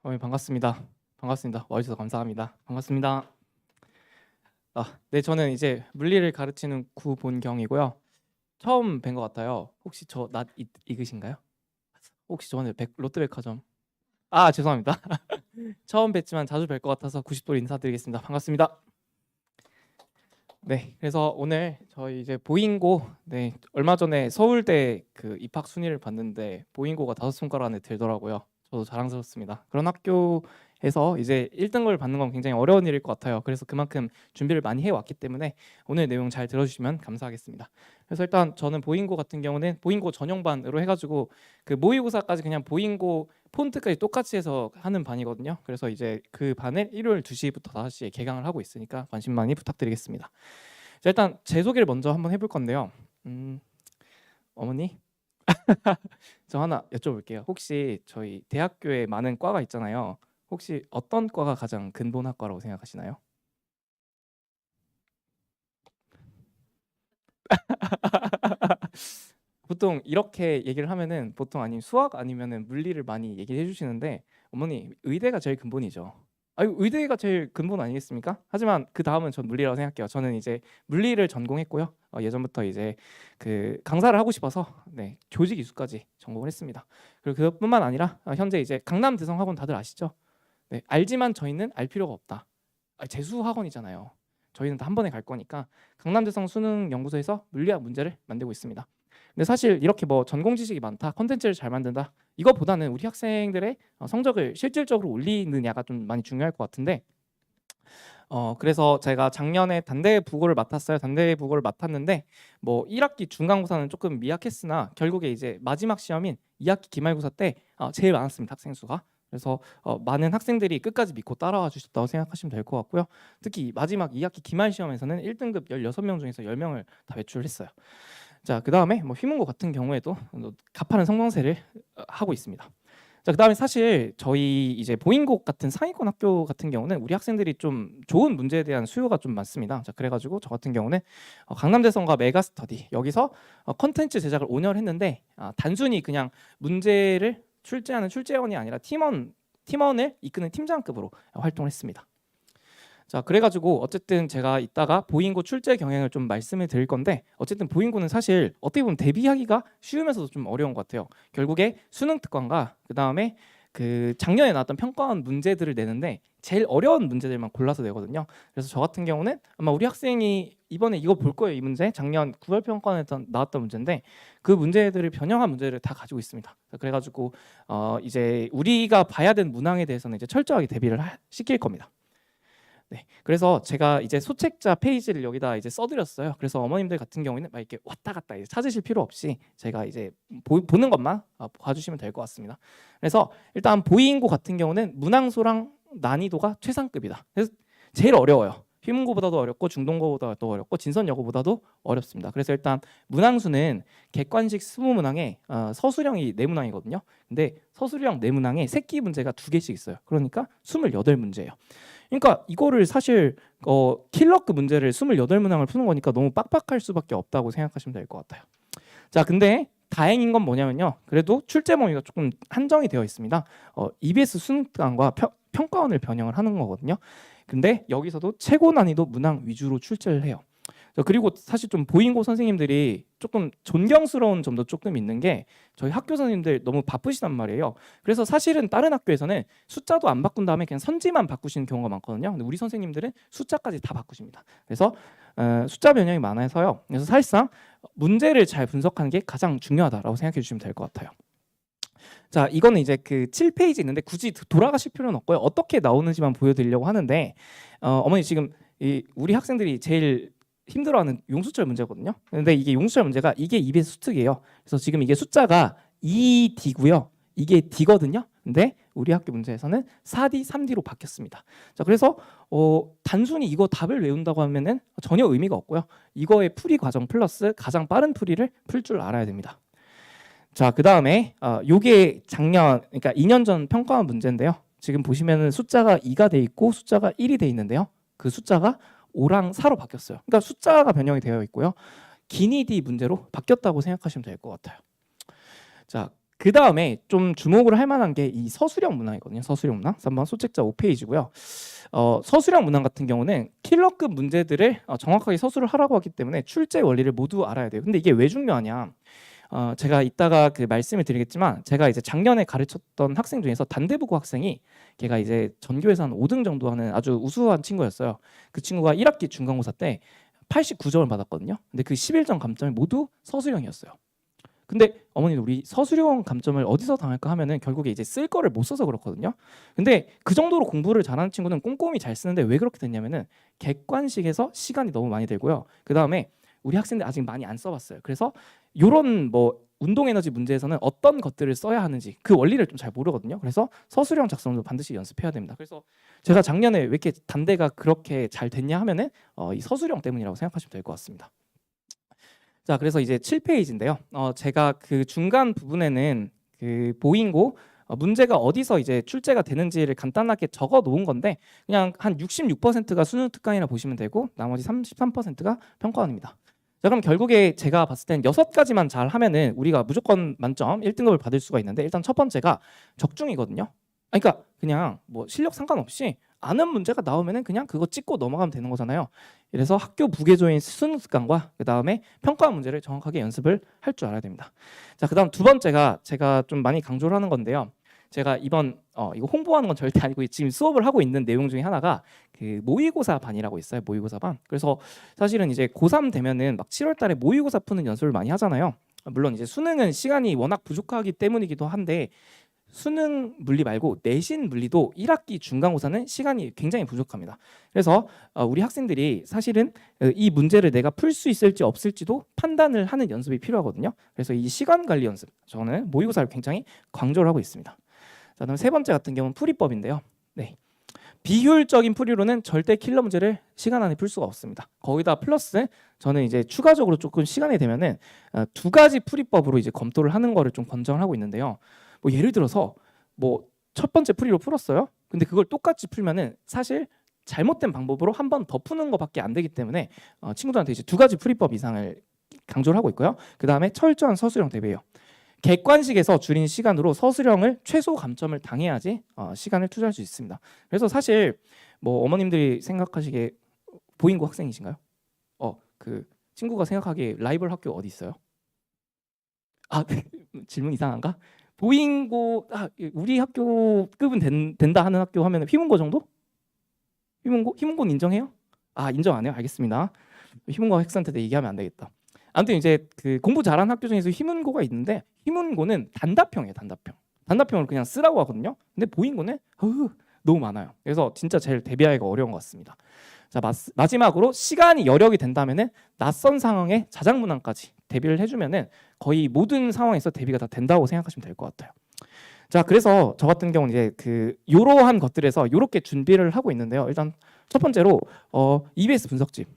반갑습니다. 반갑습니다. 와주셔서 감사합니다. 반갑습니다. 네, 저는 이제 물리를 가르치는 구본경이고요. 처음 뵌 것 같아요. 혹시 저 낯 익으신가요? 혹시 저번에 롯데백화점 죄송합니다. 처음 뵙지만 자주 뵐 것 같아서 90도로 인사드리겠습니다. 반갑습니다. 네, 그래서 오늘 저희 이제 보잉고 얼마 전에 서울대 그 입학 순위를 봤는데 보잉고가 5손가락 안에 들더라고요. 저도 자랑스럽습니다. 그런 학교에서 이제 1등급을 받는 건 굉장히 어려운 일일 것 같아요. 그래서 그만큼 준비를 많이 해왔기 때문에 오늘 내용 잘 들어주시면 감사하겠습니다. 그래서 일단 저는 보잉고 같은 경우는 보잉고 전용반으로 해가지고 그 모의고사까지 그냥 보잉고 폰트까지 똑같이 해서 하는 반이거든요. 그래서 이제 그 반을 일요일 2시부터 5시에 개강을 하고 있으니까 관심 많이 부탁드리겠습니다. 자, 일단 제 소개를 먼저 한번 해볼 건데요. 어머니? 저 하나 여쭤볼게요. 혹시 저희 대학교에 많은 과가 있잖아요. 혹시 어떤 과가 가장 근본학과라고 생각하시나요? 보통 이렇게 얘기를 하면은 보통 아니면 수학 아니면은 물리를 많이 얘기해 주시는데 어머니 의대가 제일 근본이죠. 의대가 제일 근본 아니겠습니까? 하지만 그 다음은 전 물리라고 생각해요. 저는 이제 물리를 전공했고요. 예전부터 이제 그 강사를 하고 싶어서 조직 이수까지 전공을 했습니다. 그리고 그것뿐만 아니라 현재 이제 강남 대성학원 다들 아시죠? 네, 알지만 저희는 알 필요가 없다. 재수 학원이잖아요. 저희는 다 한 번에 갈 거니까 강남대성 수능연구소에서 물리학 문제를 만들고 있습니다. 근데 사실 이렇게 뭐 전공 지식이 많다, 컨텐츠를 잘 만든다 이거보다는 우리 학생들의 성적을 실질적으로 올리느냐가 좀 많이 중요할 것 같은데 그래서 제가 작년에 단대 국어를 맡았어요. 단대 국어를 맡았는데 뭐 1학기 중간고사는 조금 미약했으나 결국에 이제 마지막 시험인 2학기 기말고사 때 제일 많았습니다. 학생 수가. 그래서 많은 학생들이 끝까지 믿고 따라와 주셨다고 생각하시면 될 것 같고요. 특히 마지막 2학기 기말 시험에서는 1등급 16명 중에서 10명을 다 배출했어요. 자, 그다음에 뭐 휘문고 같은 경우에도 가파른 성장세를 하고 있습니다. 자, 그다음에 사실 저희 이제 보잉고 같은 상위권 학교 같은 경우는 우리 학생들이 좀 좋은 문제에 대한 수요가 좀 많습니다. 자, 그래가지고 저 같은 경우는 강남대성과 메가스터디 여기서 컨텐츠 제작을 5년 했는데 단순히 그냥 문제를 출제하는 출제원이 아니라 팀원을 이끄는 팀장급으로 활동을 했습니다. 자, 그래가지고 어쨌든 제가 이따가 보잉고 출제 경향을 좀 말씀을 드릴 건데 어쨌든 보잉고는 사실 어떻게 보면 대비하기가 쉬우면서도 좀 어려운 것 같아요. 결국에 수능 특강과 그 다음에 그 작년에 나왔던 평가원 문제들을 내는데 제일 어려운 문제들만 골라서 내거든요. 그래서 저 같은 경우는 아마 우리 학생이 이번에 이거 볼 거예요. 이 문제 작년 9월 평가원에 나왔던 문제인데 그 문제들을 변형한 문제를 다 가지고 있습니다. 그래가지고 이제 우리가 봐야 되는 문항에 대해서는 이제 철저하게 대비를 시킬 겁니다. 네, 그래서 제가 이제 소책자 페이지를 여기다 이제 써드렸어요. 그래서 어머님들 같은 경우에는 막 이렇게 왔다 갔다 이제 찾으실 필요 없이 제가 이제 보는 것만 봐주시면 될 것 같습니다. 그래서 일단 보잉고 같은 경우는 문항소랑 난이도가 최상급이다. 그래서 제일 어려워요. 휘문고보다도 어렵고 중동고보다도 어렵고 진선여고보다도 어렵습니다. 그래서 일단 문항수는 객관식 20문항에 서술형이 4문항이거든요. 근데 서술형 4문항에 새끼 문제가 2개씩 있어요. 그러니까 28문제예요. 그러니까 이거를 사실 킬러급 문제를 28문항을 푸는 거니까 너무 빡빡할 수밖에 없다고 생각하시면 될 것 같아요. 자, 근데 다행인 건 뭐냐면요. 그래도 출제 범위가 조금 한정이 되어 있습니다. EBS 수능특강과 평가원을 변형을 하는 거거든요. 근데 여기서도 최고 난이도 문항 위주로 출제를 해요. 그리고 사실 좀 보잉고 선생님들이 조금 존경스러운 점도 조금 있는 게 저희 학교 선생님들 너무 바쁘시단 말이에요. 그래서 사실은 다른 학교에서는 숫자도 안 바꾼 다음에 그냥 선지만 바꾸시는 경우가 많거든요. 근데 우리 선생님들은 숫자까지 다 바꾸십니다. 그래서 숫자 변형이 많아서요. 그래서 사실상 문제를 잘 분석하는 게 가장 중요하다라고 생각해 주시면 될 것 같아요. 자, 이거는 이제 그 7페이지 있는데 굳이 돌아가실 필요는 없고요. 어떻게 나오는지만 보여드리려고 하는데 어머니 지금 우리 학생들이 제일 힘들어하는 용수철 문제거든요. 근데 이게 용수철 문제가 이게 EBS 수특이에요. 그래서 지금 이게 숫자가 2D고요. 이게 D거든요. 근데 우리 학교 문제에서는 4D, 3D로 바뀌었습니다. 자, 그래서 단순히 이거 답을 외운다고 하면은 전혀 의미가 없고요. 이거의 풀이 과정 플러스 가장 빠른 풀이를 풀 줄 알아야 됩니다. 자, 그 다음에 요게 작년, 그러니까 2년 전 평가원 문제인데요. 지금 보시면은 숫자가 2가 돼 있고 숫자가 1이 돼 있는데요. 그 숫자가 5랑 4로 바뀌었어요. 그러니까 숫자가 변형이 되어 있고요. 기니디 문제로 바뀌었다고 생각하시면 될 것 같아요. 자, 그 다음에 좀 주목을 할 만한 게 이 서술형 문항이거든요. 서술형 문항. 3번 소책자 5페이지고요. 서술형 문항 같은 경우는 킬러급 문제들을 정확하게 서술을 하라고 하기 때문에 출제 원리를 모두 알아야 돼요. 근데 이게 왜 중요하냐? 제가 이따가 그 말씀을 드리겠지만 제가 이제 작년에 가르쳤던 학생 중에서 단대부고 학생이 걔가 이제 전교에서 한 5등 정도 하는 아주 우수한 친구였어요. 그 친구가 1학기 중간고사 때 89점을 받았거든요. 근데 그 11점 감점이 모두 서술형이었어요. 근데 어머니도 우리 서술형 감점을 어디서 당할까 하면은 결국에 이제 쓸 거를 못 써서 그렇거든요. 근데 그 정도로 공부를 잘하는 친구는 꼼꼼히 잘 쓰는데 왜 그렇게 됐냐면은 객관식에서 시간이 너무 많이 들고요. 그 다음에 우리 학생들 아직 많이 안 써봤어요. 그래서 요런 뭐 운동 에너지 문제에서는 어떤 것들을 써야 하는지 그 원리를 좀 잘 모르거든요. 그래서 서술형 작성도 반드시 연습해야 됩니다. 그래서 제가 작년에 왜 이렇게 단대가 그렇게 잘 됐냐 하면은 이 서술형 때문이라고 생각하시면 될 것 같습니다. 자, 그래서 이제 7페이지인데요. 제가 그 중간 부분에는 그 보잉고 문제가 어디서 이제 출제가 되는지를 간단하게 적어 놓은 건데 그냥 한 66%가 수능 특강이라 보시면 되고 나머지 33%가 평가원입니다. 자, 그럼 결국에 제가 봤을 땐 6가지만 잘 하면은 우리가 무조건 만점 1등급을 받을 수가 있는데 일단 첫 번째가 적중이거든요. 그러니까 그냥 뭐 실력 상관없이 아는 문제가 나오면은 그냥 그거 찍고 넘어가면 되는 거잖아요. 그래서 학교 부계조인 수능 특강과 그 다음에 평가 문제를 정확하게 연습을 할 줄 알아야 됩니다. 자, 그다음 두 번째가 제가 좀 많이 강조를 하는 건데요. 제가 이번 이거 홍보하는 건 절대 아니고 지금 수업을 하고 있는 내용 중에 하나가 그 모의고사 반이라고 있어요. 모의고사 반. 그래서 사실은 이제 고3 되면은 막 7월 달에 모의고사 푸는 연습을 많이 하잖아요. 물론 이제 수능은 시간이 워낙 부족하기 때문이기도 한데 수능 물리 말고 내신 물리도 1학기 중간고사는 시간이 굉장히 부족합니다. 그래서 우리 학생들이 사실은 이 문제를 내가 풀 수 있을지 없을지도 판단을 하는 연습이 필요하거든요. 그래서 이 시간 관리 연습 저는 모의고사를 굉장히 강조를 하고 있습니다. 자, 그다음 세 번째 같은 경우는 풀이법인데요. 네. 비효율적인 풀이로는 절대 킬러 문제를 시간 안에 풀 수가 없습니다. 거기다 플러스 저는 이제 추가적으로 조금 시간이 되면은 2가지 풀이법으로 이제 검토를 하는 거를 좀 권장을 하고 있는데요. 뭐 예를 들어서 뭐 첫 번째 풀이로 풀었어요. 근데 그걸 똑같이 풀면은 사실 잘못된 방법으로 한 번 더 푸는 것밖에 안 되기 때문에 친구들한테 이제 2가지 풀이법 이상을 강조를 하고 있고요. 그 다음에 철저한 서술형 대비예요. 객관식에서 줄인 시간으로 서술형을 최소 감점을 당해야지 시간을 투자할 수 있습니다. 그래서 사실 뭐 어머님들이 생각하시기에 보잉고 학생이신가요? 그 친구가 생각하기에 라이벌 학교 어디 있어요? 질문 이상한가? 보잉고 우리 학교급은 된다 하는 학교 하면 휘문고 정도? 휘문고는 인정해요? 인정 안 해요? 알겠습니다. 휘문고 학생한테 얘기하면 안 되겠다. 아무튼 이제 그 공부 잘하는 학교 중에서 휘문고가 있는데 휘문고는 단답형이에요. 단답형을 그냥 쓰라고 하거든요. 근데 보잉고는 너무 많아요. 그래서 진짜 제일 대비하기가 어려운 것 같습니다. 자, 마지막으로 시간이 여력이 된다면은 낯선 상황에 자작문항까지 대비를 해주면은 거의 모든 상황에서 대비가 다 된다고 생각하시면 될 것 같아요. 자, 그래서 저 같은 경우는 이제 그 이러한 것들에서 이렇게 준비를 하고 있는데요. 일단 첫 번째로 EBS 분석집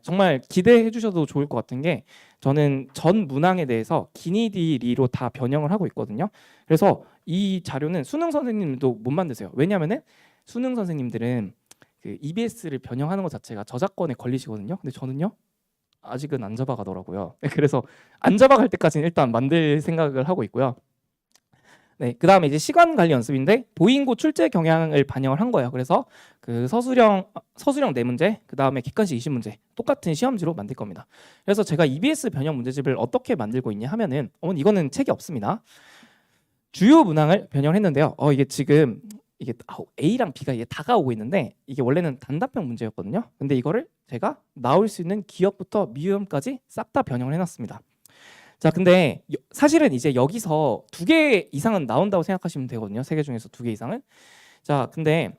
정말 기대해 주셔도 좋을 것 같은 게 저는 전 문항에 대해서 기니디리로 다 변형을 하고 있거든요. 그래서 이 자료는 수능 선생님도 못 만드세요. 왜냐하면은 수능 선생님들은 그 EBS를 변형하는 것 자체가 저작권에 걸리시거든요. 근데 저는요 아직은 안 잡아가더라고요. 그래서 안 잡아갈 때까지는 일단 만들 생각을 하고 있고요. 네, 그 다음에 이제 시간 관리 연습인데 보잉고 출제 경향을 반영을 한 거예요. 그래서 그 서술형 4문제, 그 다음에 객관식 20문제 똑같은 시험지로 만들 겁니다. 그래서 제가 EBS 변형 문제집을 어떻게 만들고 있냐 하면은 이거는 책이 없습니다. 주요 문항을 변형했는데요. 이게 지금 이게 A랑 B가 이게 다가오고 있는데 이게 원래는 단답형 문제였거든요. 근데 이거를 제가 나올 수 있는 기업부터 미음까지 싹 다 변형을 해놨습니다. 자, 근데 사실은 이제 여기서 2개 이상은 나온다고 생각하시면 되거든요. 3개 중에서 2개 이상은. 자, 근데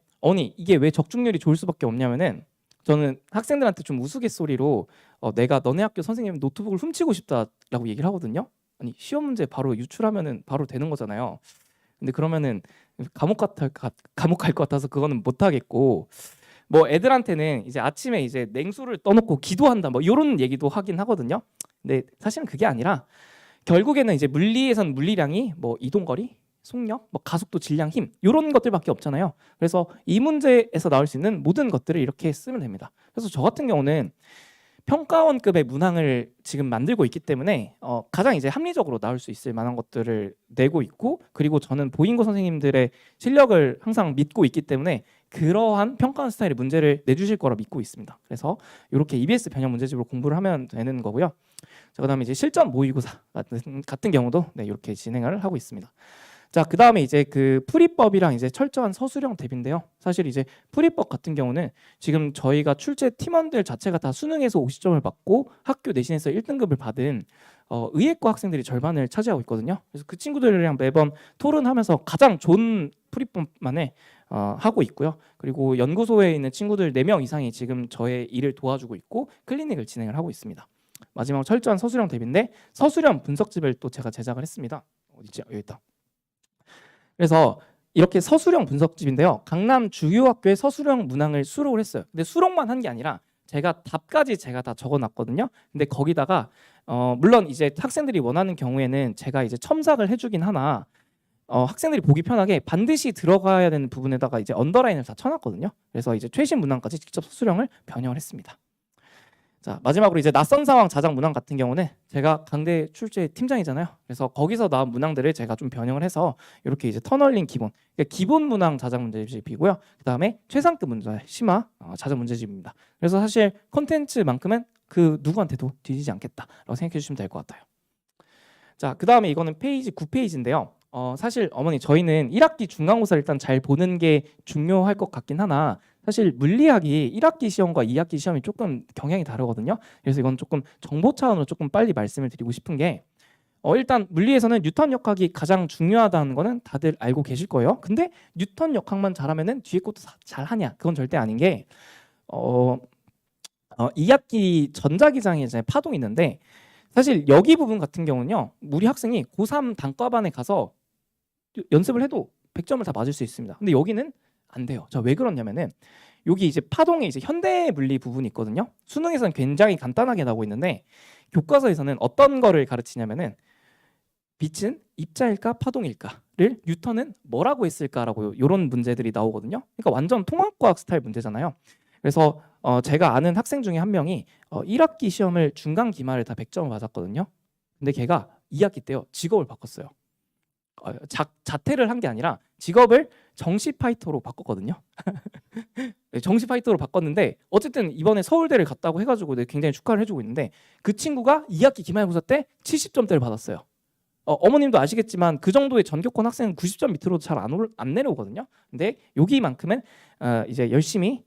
이게 왜 적중률이 좋을 수밖에 없냐면은 저는 학생들한테 좀 우스갯소리로 내가 너네 학교 선생님 노트북을 훔치고 싶다라고 얘기를 하거든요. 아니 시험 문제 바로 유출하면은 바로 되는 거잖아요. 근데 그러면은 감옥 갈 것 같아서 그거는 못 하겠고 뭐 애들한테는 이제 아침에 이제 냉수를 떠놓고 기도한다 뭐 이런 얘기도 하긴 하거든요. 근데 사실은 그게 아니라 결국에는 이제 물리에선 물리량이 뭐 이동거리, 속력, 뭐 가속도, 질량, 힘 이런 것들밖에 없잖아요. 그래서 이 문제에서 나올 수 있는 모든 것들을 이렇게 쓰면 됩니다. 그래서 저 같은 경우는 평가원급의 문항을 지금 만들고 있기 때문에 가장 이제 합리적으로 나올 수 있을 만한 것들을 내고 있고, 그리고 저는 보잉고 선생님들의 실력을 항상 믿고 있기 때문에 그러한 평가원 스타일의 문제를 내주실 거라 믿고 있습니다. 그래서 이렇게 EBS 변형 문제집으로 공부를 하면 되는 거고요. 자, 그다음에 이제 실전 모의고사 같은 경우도 네, 이렇게 진행을 하고 있습니다. 자, 그다음에 이제 그 풀이법이랑 이제 철저한 서술형 대비인데요. 사실 이제 풀이법 같은 경우는 지금 저희가 출제 팀원들 자체가 다 수능에서 50점을 받고 학교 내신에서 1등급을 받은 의예과 학생들이 절반을 차지하고 있거든요. 그래서 그 친구들이랑 매번 토론하면서 가장 좋은 풀이법만을 하고 있고요. 그리고 연구소에 있는 친구들 4명 이상이 지금 저의 일을 도와주고 있고 클리닉을 진행을 하고 있습니다. 마지막으로 철저한 서술형 대비인데, 서술형 분석집을 또 제가 제작을 했습니다. 어디지? 여기 있다. 그래서 이렇게 서술형 분석집인데요. 강남 주요 학교의 서술형 문항을 수록을 했어요. 근데 수록만 한 게 아니라 제가 답까지 제가 다 적어놨거든요. 근데 거기다가 물론 이제 학생들이 원하는 경우에는 제가 이제 첨삭을 해주긴 하나 학생들이 보기 편하게 반드시 들어가야 되는 부분에다가 이제 언더라인을 다 쳐놨거든요. 그래서 이제 최신 문항까지 직접 서술형을 변형을 했습니다. 자, 마지막으로 이제 낯선 상황 자작 문항 같은 경우는 제가 강대 출제 팀장이잖아요. 그래서 거기서 나온 문항들을 제가 좀 변형을 해서 이렇게 이제 터널링 기본, 그러니까 기본 문항 자작 문제집이고요. 그다음에 최상급 문제 심화 자작 문제집입니다. 그래서 사실 콘텐츠만큼은 그 누구한테도 뒤지지 않겠다라고 생각해 주시면 될 것 같아요. 자, 그다음에 이거는 페이지 9페이지인데요. 사실 어머니 저희는 1학기 중간고사 일단 잘 보는 게 중요할 것 같긴 하나, 사실 물리학이 1학기 시험과 2학기 시험이 조금 경향이 다르거든요. 그래서 이건 조금 정보 차원으로 조금 빨리 말씀을 드리고 싶은 게, 일단 물리에서는 뉴턴 역학이 가장 중요하다는 거는 다들 알고 계실 거예요. 근데 뉴턴 역학만 잘하면은 뒤에 것도 잘하냐? 그건 절대 아닌 게 2학기 전자기장에 이제 파동이 있는데, 사실 여기 부분 같은 경우는요, 우리 학생이 고3 단과반에 가서 연습을 해도 100점을 다 맞을 수 있습니다. 근데 여기는 안 돼요. 자, 왜 그러냐면은 여기 이제 파동에 이제 현대 물리 부분이 있거든요. 수능에서는 굉장히 간단하게 나오고 있는데 교과서에서는 어떤 거를 가르치냐면은 빛은 입자일까 파동일까를 뉴턴은 뭐라고 했을까라고 이런 문제들이 나오거든요. 그러니까 완전 통합과학 스타일 문제잖아요. 그래서 제가 아는 학생 중에 한 명이 1학기 시험을 중간 기말에 다 100점을 맞았거든요. 근데 걔가 2학기 때요 직업을 바꿨어요. 자퇴를 한 게 아니라 직업을 정시 파이터로 바꿨거든요. 정시 파이터로 바꿨는데 어쨌든 이번에 서울대를 갔다고 해가지고 굉장히 축하를 해주고 있는데, 그 친구가 2학기 기말고사 때 70점대를 받았어요. 어머님도 아시겠지만 그 정도의 전교권 학생은 90점 밑으로 잘 안 내려오거든요. 근데 여기만큼은 이제 열심히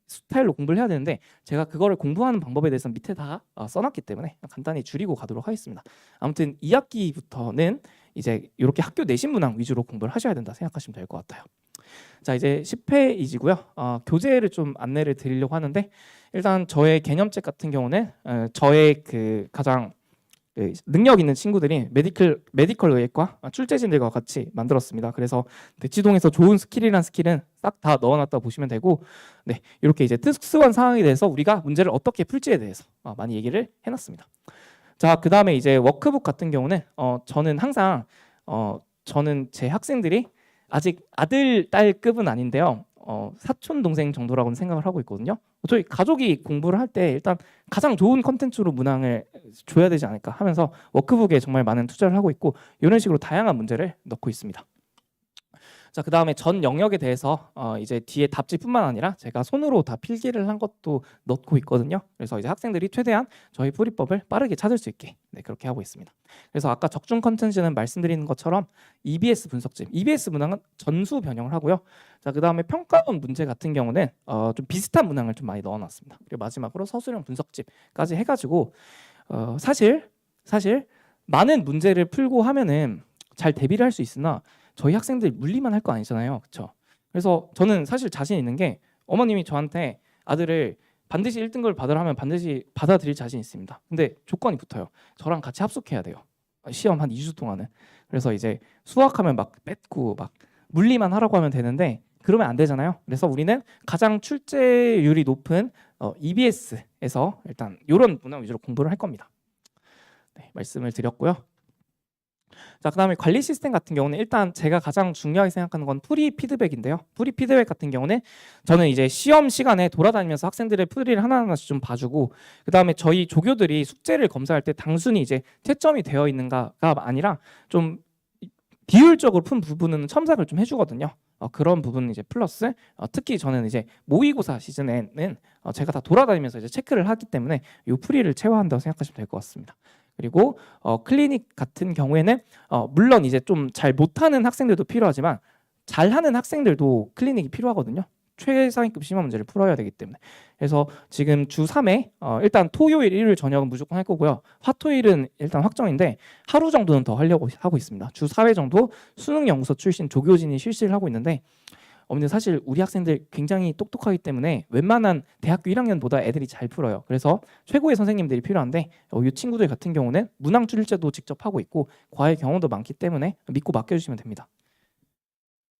스타일로 공부를 해야 되는데, 제가 그거를 공부하는 방법에 대해서 밑에 다 써놨기 때문에 간단히 줄이고 가도록 하겠습니다. 아무튼 2학기부터는 이제 이렇게 학교 내신 문항 위주로 공부를 하셔야 된다 생각하시면 될 것 같아요. 자, 이제 10페이지고요. 교재를 좀 안내를 드리려고 하는데, 일단 저의 개념책 같은 경우는 저의 그 가장 능력 있는 친구들이 메디컬 의학과 출제진들과 같이 만들었습니다. 그래서 대치동에서 좋은 스킬이란 스킬은 싹 다 넣어놨다 보시면 되고, 네, 이렇게 이제 특수한 상황에 대해서 우리가 문제를 어떻게 풀지에 대해서 많이 얘기를 해놨습니다. 자, 그 다음에 이제 워크북 같은 경우는 저는 항상 저는 제 학생들이 아직 아들, 딸급은 아닌데요. 사촌 동생 정도라고는 생각을 하고 있거든요. 저희 가족이 공부를 할 때 일단 가장 좋은 컨텐츠로 문항을 줘야 되지 않을까 하면서 워크북에 정말 많은 투자를 하고 있고, 이런 식으로 다양한 문제를 넣고 있습니다. 자, 그 다음에 전 영역에 대해서 이제 뒤에 답지뿐만 아니라 제가 손으로 다 필기를 한 것도 넣고 있거든요. 그래서 이제 학생들이 최대한 저희 풀이법을 빠르게 찾을 수 있게 그렇게 하고 있습니다. 그래서 아까 적중 컨텐츠는 말씀드리는 것처럼 EBS 분석집, EBS 문항은 전수 변형을 하고요. 자, 그 다음에 평가원 문제 같은 경우는 좀 비슷한 문항을 좀 많이 넣어놨습니다. 그리고 마지막으로 서술형 분석집까지 해가지고 사실 많은 문제를 풀고 하면은 잘 대비를 할 수 있으나 저희 학생들 물리만 할 거 아니잖아요, 그렇죠? 그래서 저는 사실 자신 있는 게, 어머님이 저한테 아들을 반드시 1등급을 받으라 하면 반드시 받아들일 자신 있습니다. 근데 조건이 붙어요. 저랑 같이 합숙해야 돼요. 시험 한 2주 동안은. 그래서 이제 수학하면 막 뺏고 막 물리만 하라고 하면 되는데 그러면 안 되잖아요. 그래서 우리는 가장 출제율이 높은 EBS에서 일단 이런 문항 위주로 공부를 할 겁니다. 네, 말씀을 드렸고요. 자, 그다음에 관리 시스템 같은 경우는 일단 제가 가장 중요하게 생각하는 건 프리 피드백인데요. 프리 피드백 같은 경우는 저는 이제 시험 시간에 돌아다니면서 학생들의 프리를 하나하나씩 좀 봐주고, 그다음에 저희 조교들이 숙제를 검사할 때 단순히 이제 채점이 되어 있는가가 아니라 좀 비율적으로 푼 부분은 첨삭을 좀 해주거든요. 그런 부분은 이제 플러스, 특히 저는 이제 모의고사 시즌에는 제가 다 돌아다니면서 이제 체크를 하기 때문에 이 프리를 채워한다고 생각하시면 될 것 같습니다. 그리고 클리닉 같은 경우에는 물론 이제 좀 잘 못하는 학생들도 필요하지만 잘하는 학생들도 클리닉이 필요하거든요. 최상위급 시험 문제를 풀어야 되기 때문에. 그래서 지금 주 3회 일단 토요일, 일요일 저녁은 무조건 할 거고요. 화토일은 일단 확정인데 하루 정도는 더 하려고 하고 있습니다. 주 4회 정도 수능 연구소 출신 조교진이 실시를 하고 있는데, 근데 사실 우리 학생들 굉장히 똑똑하기 때문에 웬만한 대학교 1학년보다 애들이 잘 풀어요. 그래서 최고의 선생님들이 필요한데 이 친구들 같은 경우는 문항 출제도 직접 하고 있고 과외 경험도 많기 때문에 믿고 맡겨주시면 됩니다.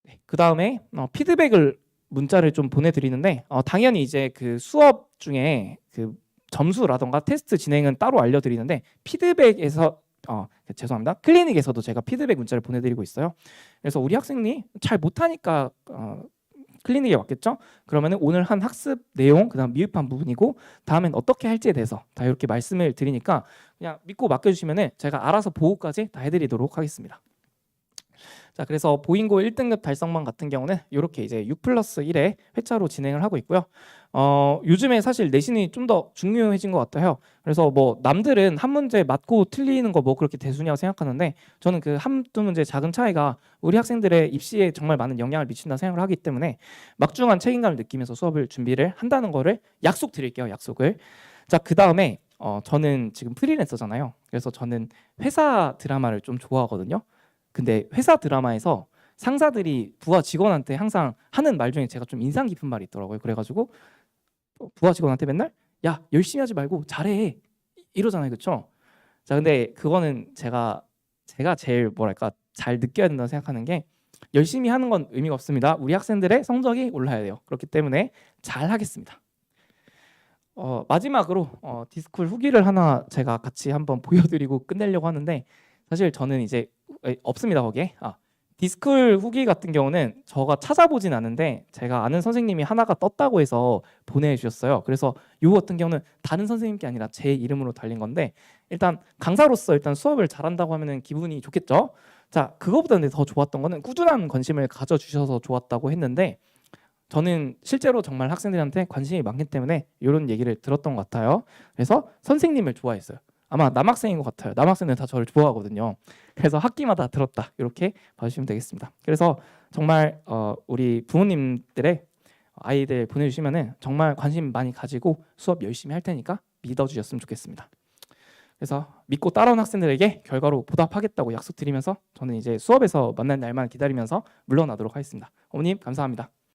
네, 그 다음에 피드백을 문자를 좀 보내드리는데 당연히 이제 그 수업 중에 그 점수라던가 테스트 진행은 따로 알려드리는데 피드백에서 죄송합니다. 클리닉에서도 제가 피드백 문자를 보내드리고 있어요. 그래서 우리 학생이 잘 못하니까 클리닉에 왔겠죠? 그러면은 오늘 한 학습 내용, 그다음 미흡한 부분이고 다음엔 어떻게 할지에 대해서 다 이렇게 말씀을 드리니까 그냥 믿고 맡겨주시면은 제가 알아서 보호까지 다 해드리도록 하겠습니다. 자, 그래서 보잉고 1등급 달성반 같은 경우는 이렇게 이제 6+1의 회차로 진행을 하고 있고요. 요즘에 사실 내신이 좀 더 중요해진 것 같아요. 그래서 뭐 남들은 한 문제 맞고 틀리는 거 뭐 그렇게 대수냐고 생각하는데 저는 그 한두 문제 작은 차이가 우리 학생들의 입시에 정말 많은 영향을 미친다 생각을 하기 때문에 막중한 책임감을 느끼면서 수업을 준비를 한다는 거를 약속드릴게요. 약속을. 자, 그 다음에 저는 지금 프리랜서잖아요. 그래서 저는 회사 드라마를 좀 좋아하거든요. 근데 회사 드라마에서 상사들이 부하 직원한테 항상 하는 말 중에 제가 좀 인상 깊은 말이 있더라고요. 그래가지고 부하 직원한테 맨날 야 열심히 하지 말고 잘해 이러잖아요, 그렇죠? 자, 근데 그거는 제가 제일 뭐랄까 잘 느껴야 된다고 생각하는 게 열심히 하는 건 의미가 없습니다. 우리 학생들의 성적이 올라야 돼요. 그렇기 때문에 잘 하겠습니다. 마지막으로 디스쿨 후기를 하나 제가 같이 한번 보여드리고 끝내려고 하는데 사실 저는 이제 없습니다 거기에. 디스쿨 후기 같은 경우는 저가 찾아보진 않은데 제가 아는 선생님이 하나가 떴다고 해서 보내주셨어요. 그래서 요 같은 경우는 다른 선생님께 아니라 제 이름으로 달린 건데 일단 강사로서 일단 수업을 잘한다고 하면은 기분이 좋겠죠. 자, 그거보다 근데 더 좋았던 거는 꾸준한 관심을 가져주셔서 좋았다고 했는데 저는 실제로 정말 학생들한테 관심이 많기 때문에 이런 얘기를 들었던 것 같아요. 그래서 선생님을 좋아했어요. 아마 남학생인 것 같아요. 남학생들 다 저를 좋아하거든요. 그래서 학기마다 들었다 이렇게 봐주시면 되겠습니다. 그래서 정말 우리 부모님들의 아이들 보내주시면은 정말 관심 많이 가지고 수업 열심히 할 테니까 믿어주셨으면 좋겠습니다. 그래서 믿고 따라온 학생들에게 결과로 보답하겠다고 약속드리면서 저는 이제 수업에서 만날 날만 기다리면서 물러나도록 하겠습니다. 어머님 감사합니다.